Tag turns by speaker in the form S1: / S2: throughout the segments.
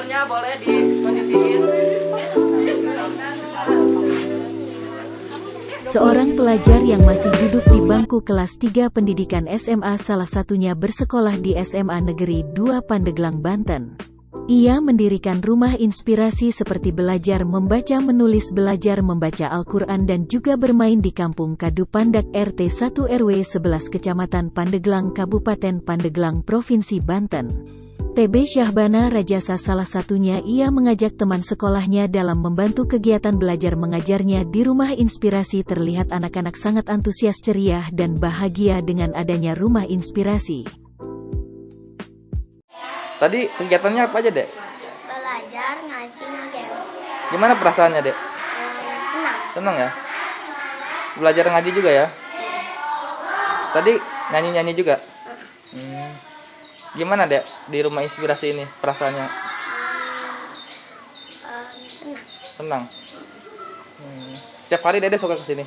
S1: belajarnya boleh dikondisiin.
S2: Seorang pelajar yang masih duduk di bangku kelas 3 pendidikan SMA, salah satunya bersekolah di SMA Negeri 2 Pandeglang, Banten. Ia mendirikan rumah inspirasi seperti belajar membaca menulis, belajar membaca Al-Quran, dan juga bermain di Kampung Kadu Pandak RT 1 RW 11 Kecamatan Pandeglang, Kabupaten Pandeglang, Provinsi Banten. TB Syahbana Rajasa salah satunya. Ia mengajak teman sekolahnya dalam membantu kegiatan belajar mengajarnya di rumah inspirasi. Terlihat anak-anak sangat antusias, ceria, dan bahagia dengan adanya rumah inspirasi.
S3: Tadi kegiatannya apa aja, Dek?
S4: Belajar, ngaji, ngegame.
S3: Gimana perasaannya, Dek?
S4: Senang.
S3: Senang ya? Belajar ngaji juga ya? Tadi nyanyi-nyanyi juga? Gimana, Dek, di rumah inspirasi ini perasaannya?
S4: Senang.
S3: Senang. Setiap hari Dede suka kesini?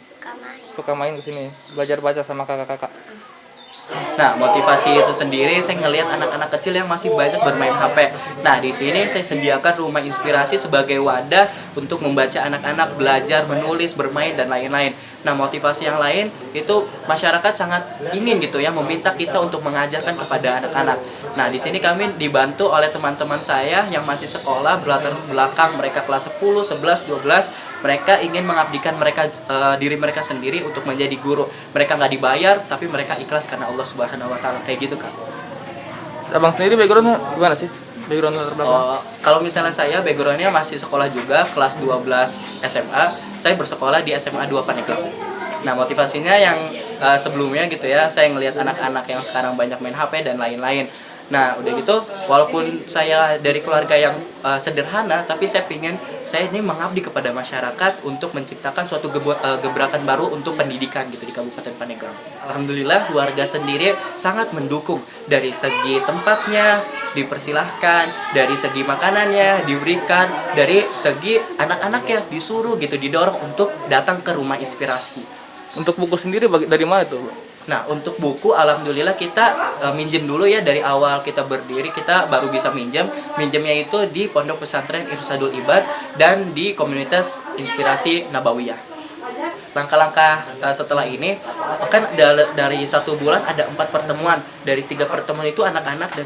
S4: Suka main.
S3: Suka main kesini, belajar baca sama kakak-kakak.
S5: Nah, motivasi itu sendiri saya ngelihat anak-anak kecil yang masih banyak bermain HP. Nah, di sini saya sediakan rumah inspirasi sebagai wadah untuk membaca anak-anak, belajar, menulis, bermain, dan lain-lain. Nah, motivasi yang lain itu masyarakat sangat ingin gitu ya, meminta kita untuk mengajarkan kepada anak-anak. Nah, di sini kami dibantu oleh teman-teman saya yang masih sekolah, berlatar belakang mereka kelas 10, 11, 12. Mereka ingin mengabdikan diri mereka sendiri untuk menjadi guru. Mereka nggak dibayar, tapi mereka ikhlas karena Allah Subhanahu Wa Taala, kayak gitu, Kak.
S3: Abang sendiri backgroundnya gimana sih? Background latar belakang?
S5: Kalau misalnya saya backgroundnya masih sekolah juga, kelas 12 SMA. Saya bersekolah di SMA 2 Pandeglang. Nah, motivasinya yang sebelumnya gitu ya, saya ngelihat anak-anak yang sekarang banyak main HP dan lain-lain. Nah, udah gitu, walaupun saya dari keluarga yang sederhana, tapi saya ini mengabdi kepada masyarakat untuk menciptakan suatu gebrakan baru untuk pendidikan gitu di Kabupaten Pandeglang. Alhamdulillah, warga sendiri sangat mendukung dari segi tempatnya, dipersilahkan, dari segi makanannya diberikan, dari segi anak-anaknya disuruh gitu, didorong untuk datang ke rumah inspirasi.
S3: Untuk buku sendiri dari mana tuh?
S5: Nah, untuk buku alhamdulillah kita minjem dulu ya, dari awal kita berdiri kita baru bisa minjemnya itu di Pondok Pesantren Irsadul Ibad dan di komunitas inspirasi Nabawiyah. Langkah-langkah setelah ini kan dari 1 bulan ada 4 pertemuan. Dari 3 pertemuan itu anak-anak dan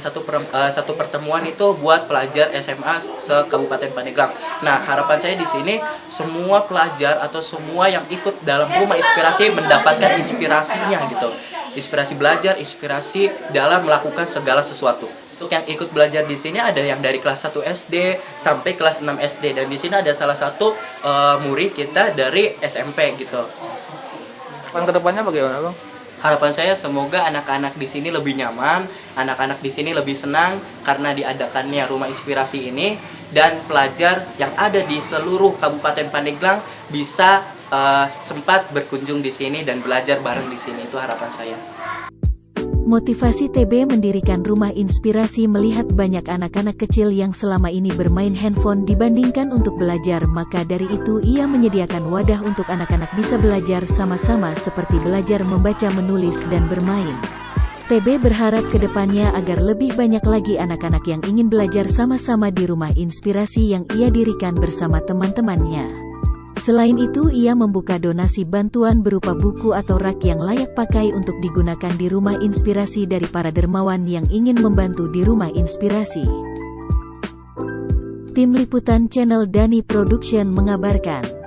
S5: satu pertemuan itu buat pelajar SMA se-Kabupaten Pandeglang. Nah, harapan saya di sini semua pelajar atau semua yang ikut dalam rumah inspirasi mendapatkan inspirasinya gitu. Inspirasi belajar, inspirasi dalam melakukan segala sesuatu. Untuk yang ikut belajar di sini ada yang dari kelas 1 SD sampai kelas 6 SD, dan di sini ada salah satu murid kita dari SMP gitu.
S3: Kedepannya bagaimana, Bang?
S5: Harapan saya semoga anak-anak di sini lebih nyaman, anak-anak di sini lebih senang karena diadakannya rumah inspirasi ini, dan pelajar yang ada di seluruh Kabupaten Pandeglang bisa sempat berkunjung di sini dan belajar bareng di sini. Itu harapan saya.
S2: Motivasi TB mendirikan rumah inspirasi melihat banyak anak-anak kecil yang selama ini bermain handphone dibandingkan untuk belajar, maka dari itu ia menyediakan wadah untuk anak-anak bisa belajar sama-sama seperti belajar membaca, menulis, dan bermain. TB berharap ke depannya agar lebih banyak lagi anak-anak yang ingin belajar sama-sama di rumah inspirasi yang ia dirikan bersama teman-temannya. Selain itu, ia membuka donasi bantuan berupa buku atau rak yang layak pakai untuk digunakan di rumah inspirasi dari para dermawan yang ingin membantu di rumah inspirasi. Tim Liputan Channel Dani Production mengabarkan.